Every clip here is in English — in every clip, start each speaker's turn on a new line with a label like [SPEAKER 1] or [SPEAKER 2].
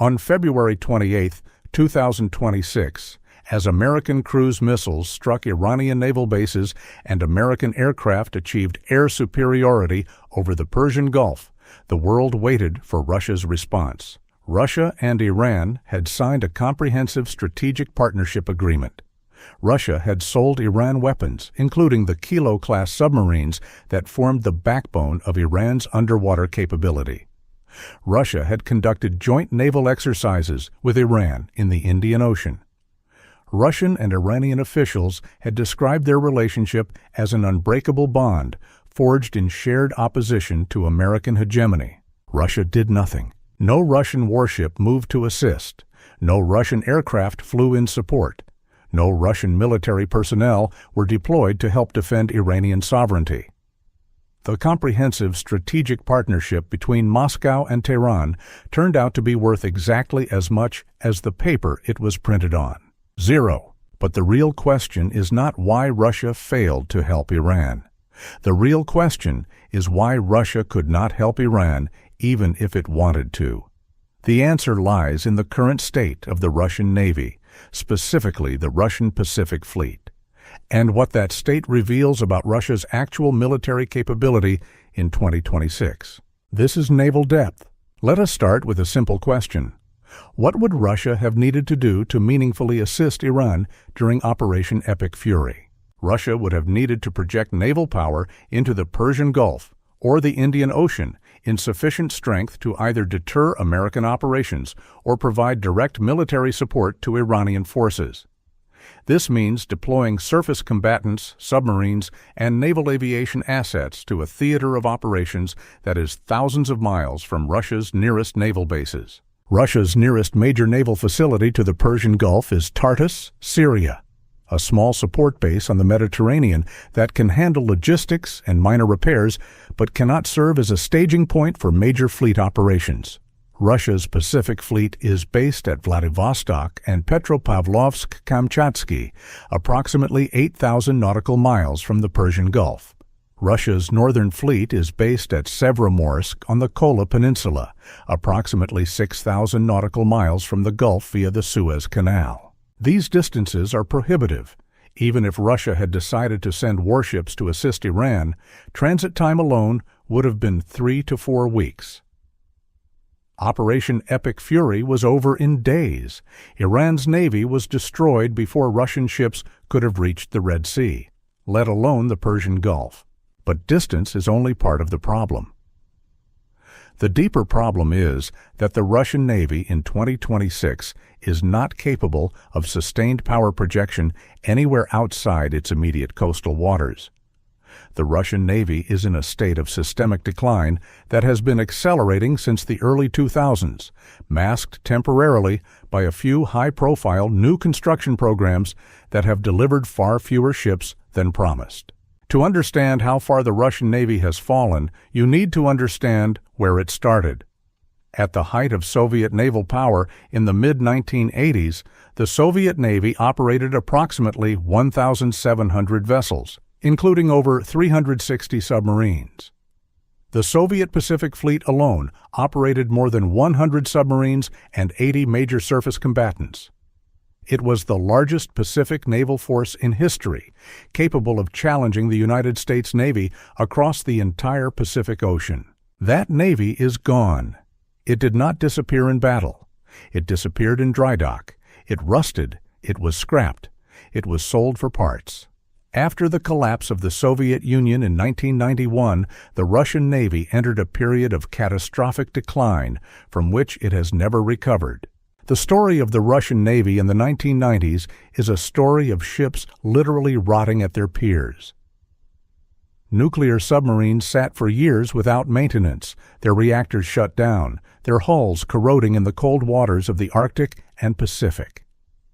[SPEAKER 1] On February 28, 2026, as American cruise missiles struck Iranian naval bases and American aircraft achieved air superiority over the Persian Gulf, the world waited for Russia's response. Russia and Iran had signed a comprehensive strategic partnership agreement. Russia had sold Iran weapons, including the Kilo-class submarines that formed the backbone of Iran's underwater capability. Russia had conducted joint naval exercises with Iran in the Indian Ocean. Russian and Iranian officials had described their relationship as an unbreakable bond forged in shared opposition to American hegemony. Russia did nothing. No Russian warship moved to assist. No Russian aircraft flew in support. No Russian military personnel were deployed to help defend Iranian sovereignty. The comprehensive strategic partnership between Moscow and Tehran turned out to be worth exactly as much as the paper it was printed on. Zero. But the real question is not why Russia failed to help Iran. The real question is why Russia could not help Iran even if it wanted to. The answer lies in the current state of the Russian Navy, specifically the Russian Pacific Fleet, and what that state reveals about Russia's actual military capability in 2026. This is naval depth. Let us start with a simple question. What would Russia have needed to do to meaningfully assist Iran during Operation Epic Fury? Russia would have needed to project naval power into the Persian Gulf or the Indian Ocean in sufficient strength to either deter American operations or provide direct military support to Iranian forces. This means deploying surface combatants, submarines, and naval aviation assets to a theater of operations that is thousands of miles from Russia's nearest naval bases. Russia's nearest major naval facility to the Persian Gulf is Tartus, Syria, a small support base on the Mediterranean that can handle logistics and minor repairs but cannot serve as a staging point for major fleet operations. Russia's Pacific Fleet is based at Vladivostok and Petropavlovsk-Kamchatsky, approximately 8,000 nautical miles from the Persian Gulf. Russia's Northern Fleet is based at Severomorsk on the Kola Peninsula, approximately 6,000 nautical miles from the Gulf via the Suez Canal. These distances are prohibitive. Even if Russia had decided to send warships to assist Iran, transit time alone would have been 3 to 4 weeks. Operation Epic Fury was over in days. Iran's navy was destroyed before Russian ships could have reached the Red Sea, let alone the Persian Gulf. But distance is only part of the problem. The deeper problem is that the Russian Navy in 2026 is not capable of sustained power projection anywhere outside its immediate coastal waters. The Russian Navy is in a state of systemic decline that has been accelerating since the early 2000s, masked temporarily by a few high-profile new construction programs that have delivered far fewer ships than promised. To understand how far the Russian Navy has fallen, you need to understand where it started. At the height of Soviet naval power in the mid-1980s, the Soviet Navy operated approximately 1,700 vessels, including over 360 submarines. The Soviet Pacific Fleet alone operated more than 100 submarines and 80 major surface combatants. It was the largest Pacific naval force in history, capable of challenging the United States Navy across the entire Pacific Ocean. That Navy is gone. It did not disappear in battle. It disappeared in dry dock. It rusted. It was scrapped. It was sold for parts. After the collapse of the Soviet Union in 1991, the Russian Navy entered a period of catastrophic decline from which it has never recovered. The story of the Russian Navy in the 1990s is a story of ships literally rotting at their piers. Nuclear submarines sat for years without maintenance, their reactors shut down, their hulls corroding in the cold waters of the Arctic and Pacific.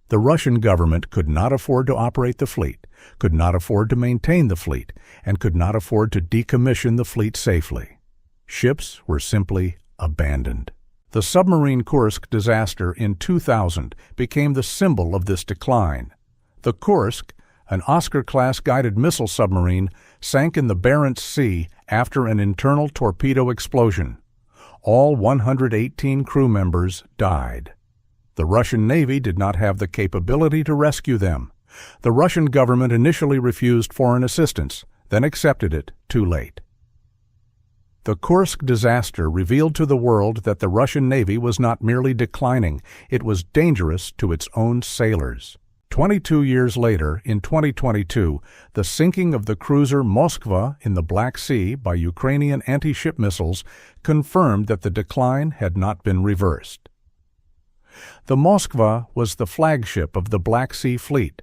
[SPEAKER 1] The Russian government could not afford to operate the fleet, could not afford to maintain the fleet, and could not afford to decommission the fleet safely. Ships were simply abandoned. The submarine Kursk disaster in 2000 became the symbol of this decline. The Kursk, an Oscar-class guided missile submarine, sank in the Barents Sea after an internal torpedo explosion. All 118 crew members died. The Russian Navy did not have the capability to rescue them. The Russian government initially refused foreign assistance, then accepted it too late. The Kursk disaster revealed to the world that the Russian Navy was not merely declining, it was dangerous to its own sailors. 22 years later, in 2022, the sinking of the cruiser Moskva in the Black Sea by Ukrainian anti-ship missiles confirmed that the decline had not been reversed. The Moskva was the flagship of the Black Sea Fleet,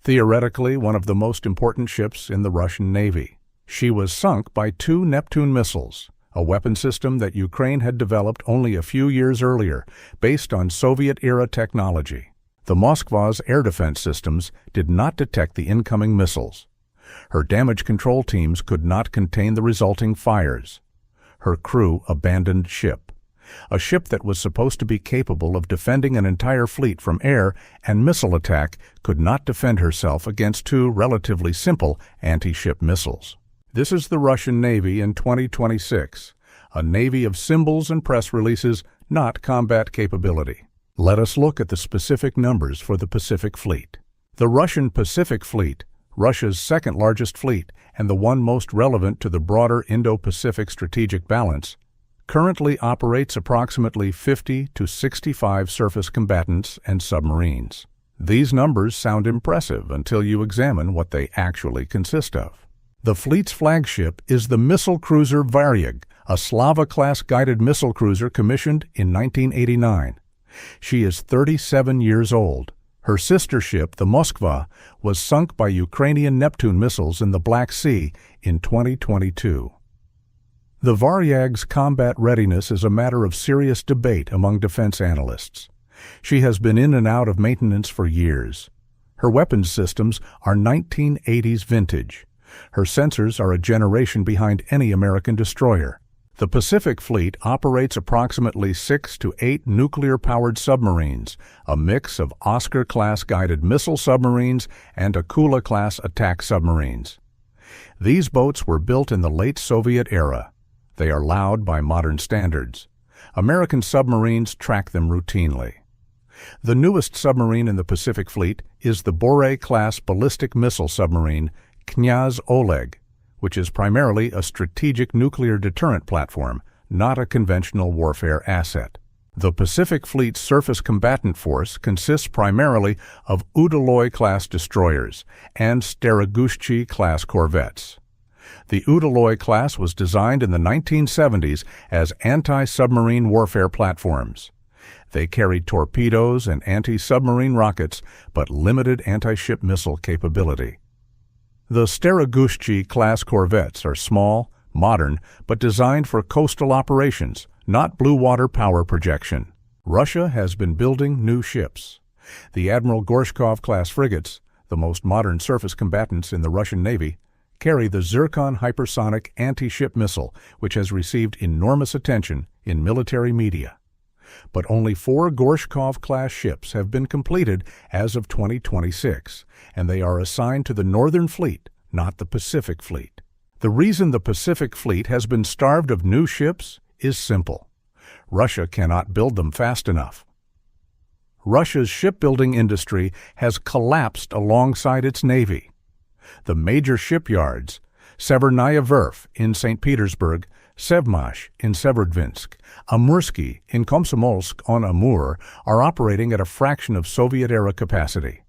[SPEAKER 1] theoretically one of the most important ships in the Russian Navy. She was sunk by 2 Neptune missiles, a weapon system that Ukraine had developed only a few years earlier, based on Soviet-era technology. The Moskva's air defense systems did not detect the incoming missiles. Her damage control teams could not contain the resulting fires. Her crew abandoned ship. A ship that was supposed to be capable of defending an entire fleet from air and missile attack could not defend herself against 2 relatively simple anti-ship missiles. This is the Russian Navy in 2026, a navy of symbols and press releases, not combat capability. Let us look at the specific numbers for the Pacific Fleet. The Russian Pacific Fleet, Russia's second-largest fleet and the one most relevant to the broader Indo-Pacific strategic balance, currently operates approximately 50 to 65 surface combatants and submarines. These numbers sound impressive until you examine what they actually consist of. The fleet's flagship is the missile cruiser Varyag, a Slava-class guided missile cruiser commissioned in 1989. She is 37 years old. Her sister ship, the Moskva, was sunk by Ukrainian Neptune missiles in the Black Sea in 2022. The Varyag's combat readiness is a matter of serious debate among defense analysts. She has been in and out of maintenance for years. Her weapons systems are 1980s vintage. Her sensors are a generation behind any American destroyer. The Pacific Fleet operates approximately 6 to 8 nuclear-powered submarines, a mix of Oscar-class guided missile submarines and Akula-class attack submarines. These boats were built in the late Soviet era. They are loud by modern standards. American submarines track them routinely. The newest submarine in the Pacific Fleet is the Borei-class ballistic missile submarine Knyaz Oleg, which is primarily a strategic nuclear deterrent platform, not a conventional warfare asset. The Pacific Fleet's surface combatant force consists primarily of Udaloy-class destroyers and Staragushchi-class corvettes. The Udaloy class was designed in the 1970s as anti-submarine warfare platforms. They carried torpedoes and anti-submarine rockets, but limited anti-ship missile capability. The Staragushchi-class corvettes are small, modern, but designed for coastal operations, not blue water power projection. Russia has been building new ships. The Admiral Gorshkov-class frigates, the most modern surface combatants in the Russian Navy, carry the Zircon hypersonic anti-ship missile, which has received enormous attention in military media. But only 4 Gorshkov-class ships have been completed as of 2026, and they are assigned to the Northern Fleet, not the Pacific Fleet. The reason the Pacific Fleet has been starved of new ships is simple. Russia cannot build them fast enough. Russia's shipbuilding industry has collapsed alongside its navy. The major shipyards, Severnaya Verf in St. Petersburg, Sevmash in Severodvinsk, Amursky in Komsomolsk-on-Amur, are operating at a fraction of Soviet-era capacity.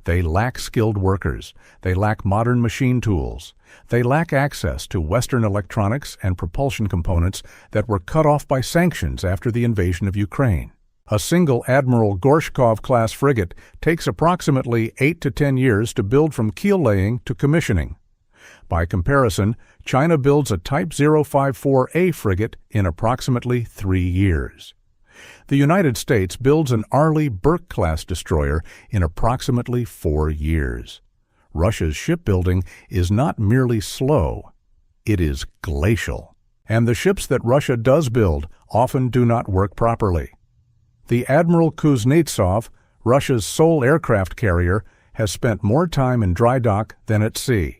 [SPEAKER 1] They lack skilled workers. They lack modern machine tools. They lack access to Western electronics and propulsion components that were cut off by sanctions after the invasion of Ukraine. A single Admiral Gorshkov-class frigate takes approximately 8 to 10 years to build from keel laying to commissioning. By comparison, China builds a Type 054A frigate in approximately 3 years. The United States builds an Arleigh Burke-class destroyer in approximately 4 years. Russia's shipbuilding is not merely slow, it is glacial. And the ships that Russia does build often do not work properly. The Admiral Kuznetsov, Russia's sole aircraft carrier, has spent more time in dry dock than at sea.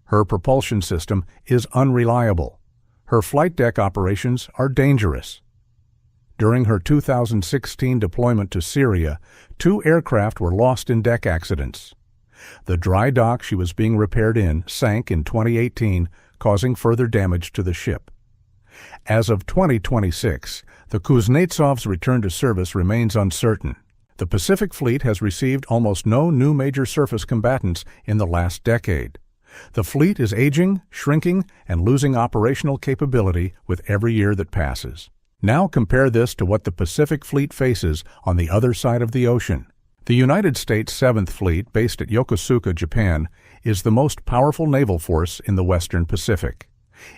[SPEAKER 1] Her propulsion system is unreliable. Her flight deck operations are dangerous. During her 2016 deployment to Syria, 2 aircraft were lost in deck accidents. The dry dock she was being repaired in sank in 2018, causing further damage to the ship. As of 2026, the Kuznetsov's return to service remains uncertain. The Pacific Fleet has received almost no new major surface combatants in the last decade. The fleet is aging, shrinking, and losing operational capability with every year that passes. Now compare this to what the Pacific Fleet faces on the other side of the ocean. The United States 7th Fleet, based at Yokosuka, Japan, is the most powerful naval force in the Western Pacific.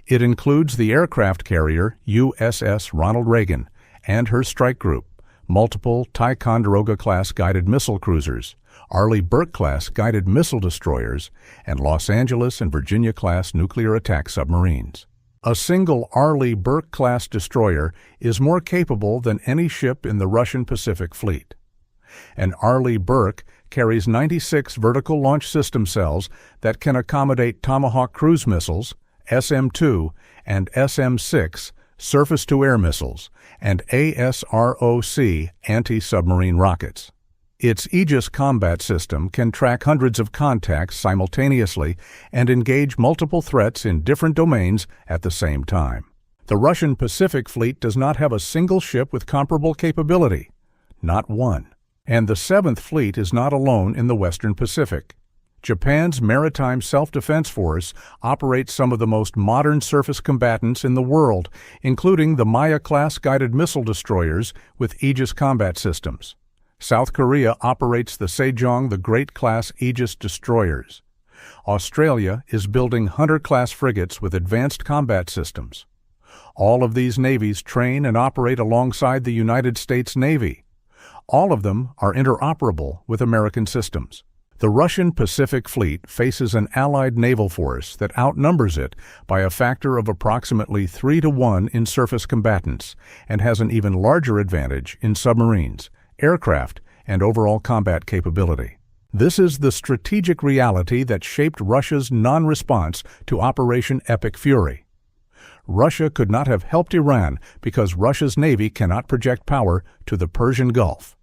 [SPEAKER 1] It includes the aircraft carrier USS Ronald Reagan and her strike group, multiple Ticonderoga-class guided missile cruisers, Arleigh Burke-class guided missile destroyers, and Los Angeles and Virginia-class nuclear attack submarines. A single Arleigh Burke-class destroyer is more capable than any ship in the Russian Pacific Fleet. An Arleigh Burke carries 96 vertical launch system cells that can accommodate Tomahawk cruise missiles, SM-2 and SM-6 surface-to-air missiles, and ASROC anti-submarine rockets. Its Aegis combat system can track hundreds of contacts simultaneously and engage multiple threats in different domains at the same time. The Russian Pacific Fleet does not have a single ship with comparable capability, not one. And the 7th Fleet is not alone in the Western Pacific. Japan's Maritime Self-Defense Force operates some of the most modern surface combatants in the world, including the Maya-class guided missile destroyers with Aegis combat systems. South Korea operates the Sejong the Great-class Aegis destroyers. Australia is building Hunter-class frigates with advanced combat systems. All of these navies train and operate alongside the United States Navy. All of them are interoperable with American systems. The Russian Pacific Fleet faces an allied naval force that outnumbers it by a factor of approximately 3-to-1 in surface combatants and has an even larger advantage in submarines, aircraft, and overall combat capability. This is the strategic reality that shaped Russia's non-response to Operation Epic Fury. Russia could not have helped Iran because Russia's navy cannot project power to the Persian Gulf.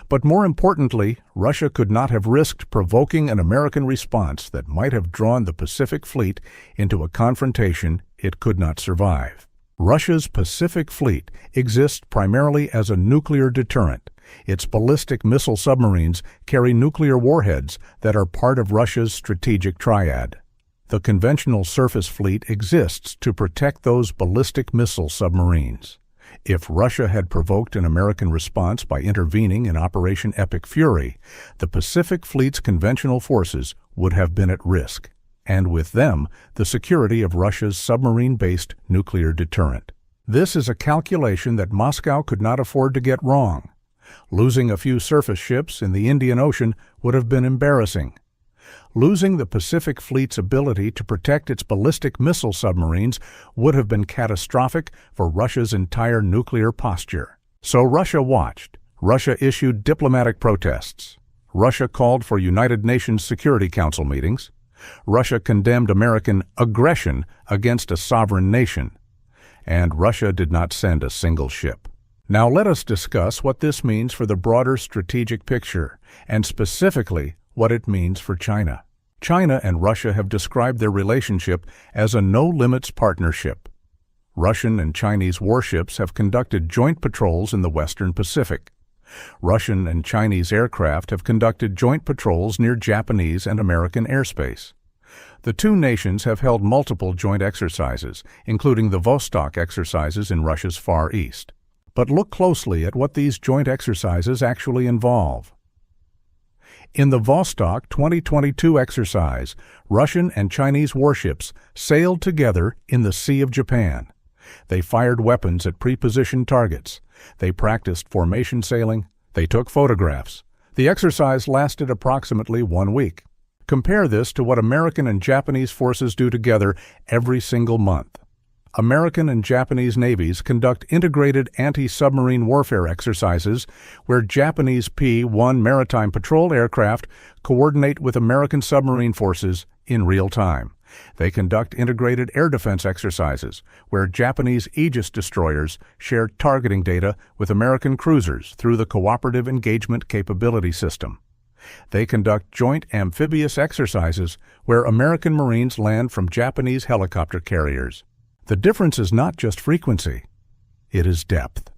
[SPEAKER 1] But more importantly, Russia could not have risked provoking an American response that might have drawn the Pacific Fleet into a confrontation it could not survive. Russia's Pacific Fleet exists primarily as a nuclear deterrent. Its ballistic missile submarines carry nuclear warheads that are part of Russia's strategic triad. The conventional surface fleet exists to protect those ballistic missile submarines. If Russia had provoked an American response by intervening in Operation Epic Fury, the Pacific Fleet's conventional forces would have been at risk, and with them, the security of Russia's submarine-based nuclear deterrent. This is a calculation that Moscow could not afford to get wrong. Losing a few surface ships in the Indian Ocean would have been embarrassing. Losing the Pacific Fleet's ability to protect its ballistic missile submarines would have been catastrophic for Russia's entire nuclear posture. So Russia watched. Russia issued diplomatic protests. Russia called for United Nations Security Council meetings. Russia condemned American aggression against a sovereign nation. And Russia did not send a single ship. Now let us discuss what this means for the broader strategic picture, and specifically what it means for China. China and Russia have described their relationship as a no-limits partnership. Russian and Chinese warships have conducted joint patrols in the Western Pacific. Russian and Chinese aircraft have conducted joint patrols near Japanese and American airspace. The two nations have held multiple joint exercises, including the Vostok exercises in Russia's Far East. But look closely at what these joint exercises actually involve. In the Vostok 2022 exercise, Russian and Chinese warships sailed together in the Sea of Japan. They fired weapons at pre-positioned targets. They practiced formation sailing. They took photographs. The exercise lasted approximately 1 week. Compare this to what American and Japanese forces do together every single month. American and Japanese navies conduct integrated anti-submarine warfare exercises where Japanese P-1 maritime patrol aircraft coordinate with American submarine forces in real time. They conduct integrated air defense exercises, where Japanese Aegis destroyers share targeting data with American cruisers through the Cooperative Engagement Capability System. They conduct joint amphibious exercises, where American Marines land from Japanese helicopter carriers. The difference is not just frequency, it is depth.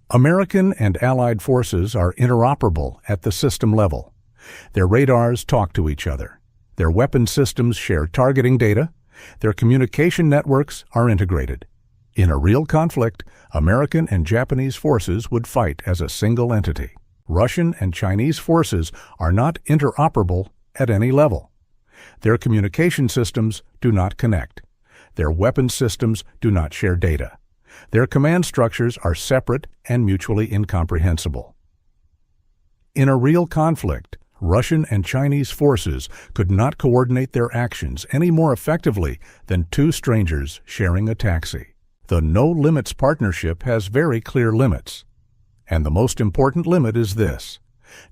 [SPEAKER 1] American and Allied forces are interoperable at the system level. Their radars talk to each other. Their weapon systems share targeting data. Their communication networks are integrated. In a real conflict, American and Japanese forces would fight as a single entity. Russian and Chinese forces are not interoperable at any level. Their communication systems do not connect. Their weapon systems do not share data. Their command structures are separate and mutually incomprehensible. In a real conflict, Russian and Chinese forces could not coordinate their actions any more effectively than two strangers sharing a taxi. The no-limits partnership has very clear limits. And the most important limit is this: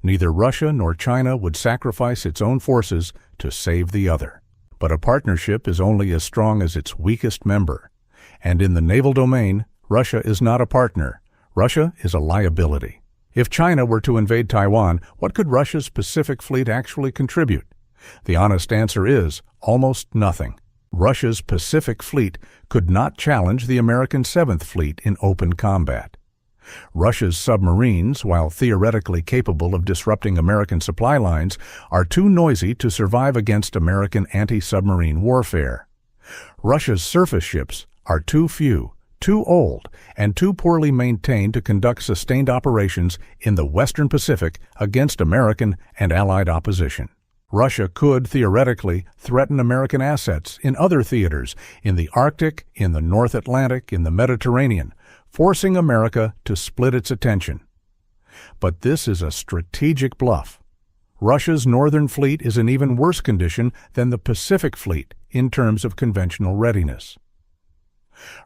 [SPEAKER 1] neither Russia nor China would sacrifice its own forces to save the other. But a partnership is only as strong as its weakest member. And in the naval domain, Russia is not a partner. Russia is a liability. If China were to invade Taiwan, what could Russia's Pacific Fleet actually contribute? The honest answer is almost nothing. Russia's Pacific Fleet could not challenge the American Seventh Fleet in open combat. Russia's submarines, while theoretically capable of disrupting American supply lines, are too noisy to survive against American anti-submarine warfare. Russia's surface ships are too few, too old, and too poorly maintained to conduct sustained operations in the Western Pacific against American and Allied opposition. Russia could, theoretically, threaten American assets in other theaters, in the Arctic, in the North Atlantic, in the Mediterranean, forcing America to split its attention. But this is a strategic bluff. Russia's Northern Fleet is in even worse condition than the Pacific Fleet in terms of conventional readiness.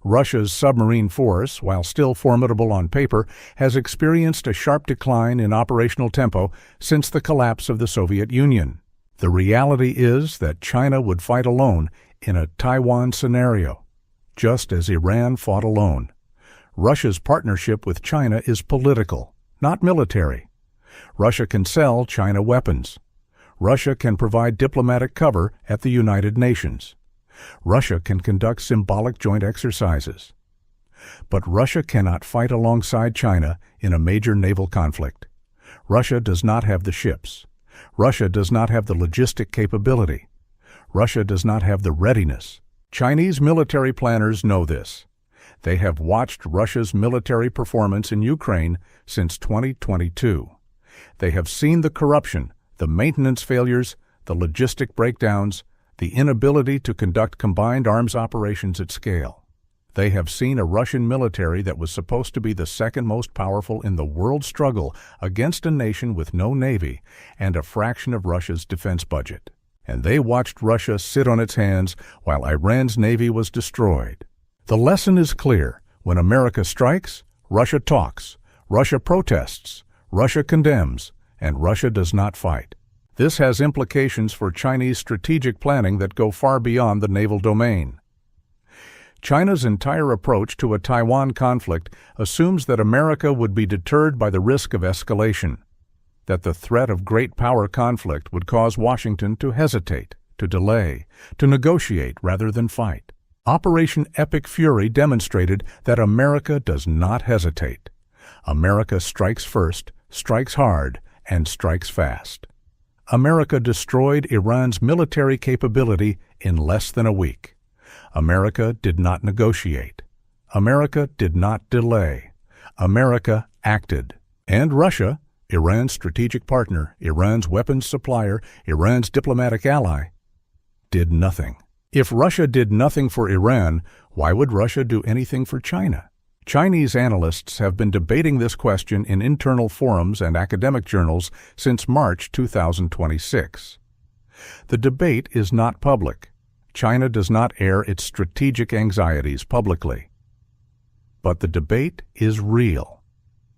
[SPEAKER 1] Russia's submarine force, while still formidable on paper, has experienced a sharp decline in operational tempo since the collapse of the Soviet Union. The reality is that China would fight alone in a Taiwan scenario, just as Iran fought alone. Russia's partnership with China is political, not military. Russia can sell China weapons. Russia can provide diplomatic cover at the United Nations. Russia can conduct symbolic joint exercises. But Russia cannot fight alongside China in a major naval conflict. Russia does not have the ships. Russia does not have the logistic capability. Russia does not have the readiness. Chinese military planners know this. They have watched Russia's military performance in Ukraine since 2022. They have seen the corruption, the maintenance failures, the logistic breakdowns, the inability to conduct combined arms operations at scale. They have seen a Russian military that was supposed to be the second most powerful in the world struggle against a nation with no navy and a fraction of Russia's defense budget. And they watched Russia sit on its hands while Iran's navy was destroyed. The lesson is clear. When America strikes, Russia talks, Russia protests, Russia condemns, and Russia does not fight. This has implications for Chinese strategic planning that go far beyond the naval domain. China's entire approach to a Taiwan conflict assumes that America would be deterred by the risk of escalation, that the threat of great power conflict would cause Washington to hesitate, to delay, to negotiate rather than fight. Operation Epic Fury demonstrated that America does not hesitate. America strikes first, strikes hard, and strikes fast. America destroyed Iran's military capability in less than a week. America did not negotiate. America did not delay. America acted. And Russia, Iran's strategic partner, Iran's weapons supplier, Iran's diplomatic ally, did nothing. If Russia did nothing for Iran, why would Russia do anything for China? Chinese analysts have been debating this question in internal forums and academic journals since March 2026. The debate is not public. China does not air its strategic anxieties publicly. But the debate is real.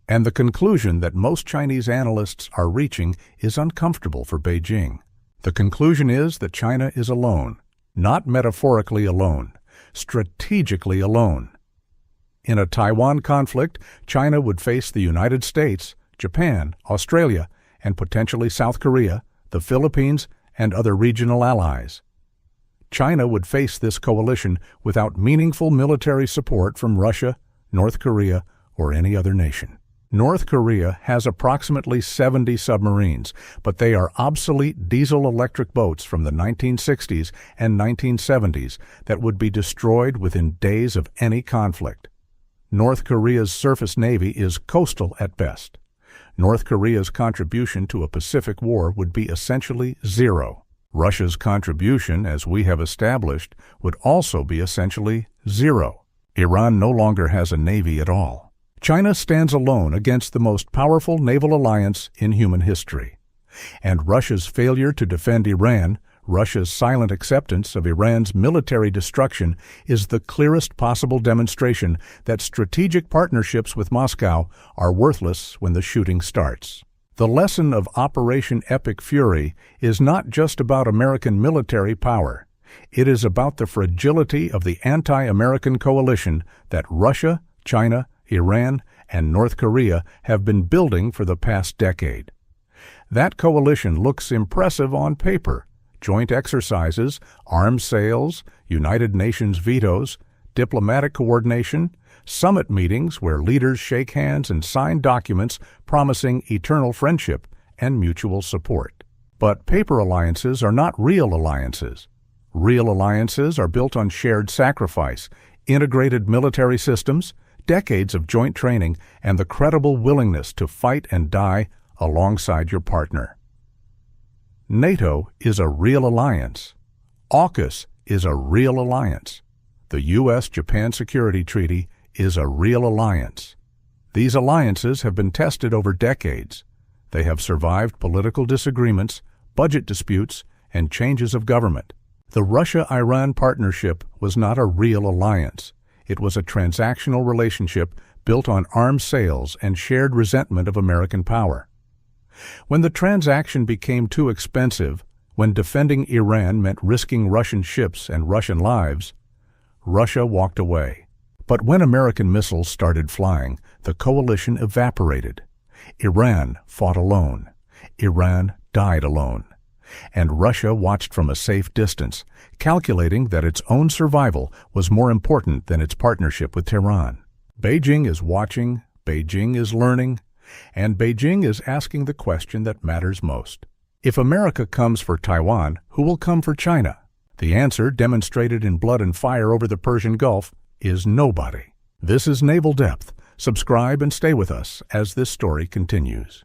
[SPEAKER 1] And the conclusion that most Chinese analysts are reaching is uncomfortable for Beijing. The conclusion is that China is alone. Not metaphorically alone, strategically alone. In a Taiwan conflict, China would face the United States, Japan, Australia, and potentially South Korea, the Philippines, and other regional allies. China would face this coalition without meaningful military support from Russia, North Korea, or any other nation. North Korea has approximately 70 submarines, but they are obsolete diesel-electric boats from the 1960s and 1970s that would be destroyed within days of any conflict. North Korea's surface navy is coastal at best. North Korea's contribution to a Pacific war would be essentially zero. Russia's contribution, as we have established, would also be essentially zero. Iran no longer has a navy at all. China stands alone against the most powerful naval alliance in human history. And Russia's failure to defend Iran, Russia's silent acceptance of Iran's military destruction, is the clearest possible demonstration that strategic partnerships with Moscow are worthless when the shooting starts. The lesson of Operation Epic Fury is not just about American military power. It is about the fragility of the anti-American coalition that Russia, China, Iran, and North Korea have been building for the past decade. That coalition looks impressive on paper. Joint exercises, arms sales, United Nations vetoes, diplomatic coordination, summit meetings where leaders shake hands and sign documents promising eternal friendship and mutual support. But paper alliances are not real alliances. Real alliances are built on shared sacrifice, integrated military systems, decades of joint training, and the credible willingness to fight and die alongside your partner. NATO is a real alliance. AUKUS is a real alliance. The U.S.-Japan Security Treaty is a real alliance. These alliances have been tested over decades. They have survived political disagreements, budget disputes, and changes of government. The Russia-Iran partnership was not a real alliance. It was a transactional relationship built on arms sales and shared resentment of American power. When the transaction became too expensive, when defending Iran meant risking Russian ships and Russian lives, Russia walked away. But when American missiles started flying, the coalition evaporated. Iran fought alone. Iran died alone. And Russia watched from a safe distance, calculating that its own survival was more important than its partnership with Tehran. Beijing is watching, Beijing is learning, and Beijing is asking the question that matters most. If America comes for Taiwan, who will come for China? The answer, demonstrated in blood and fire over the Persian Gulf, is nobody. This is Naval Depth. Subscribe and stay with us as this story continues.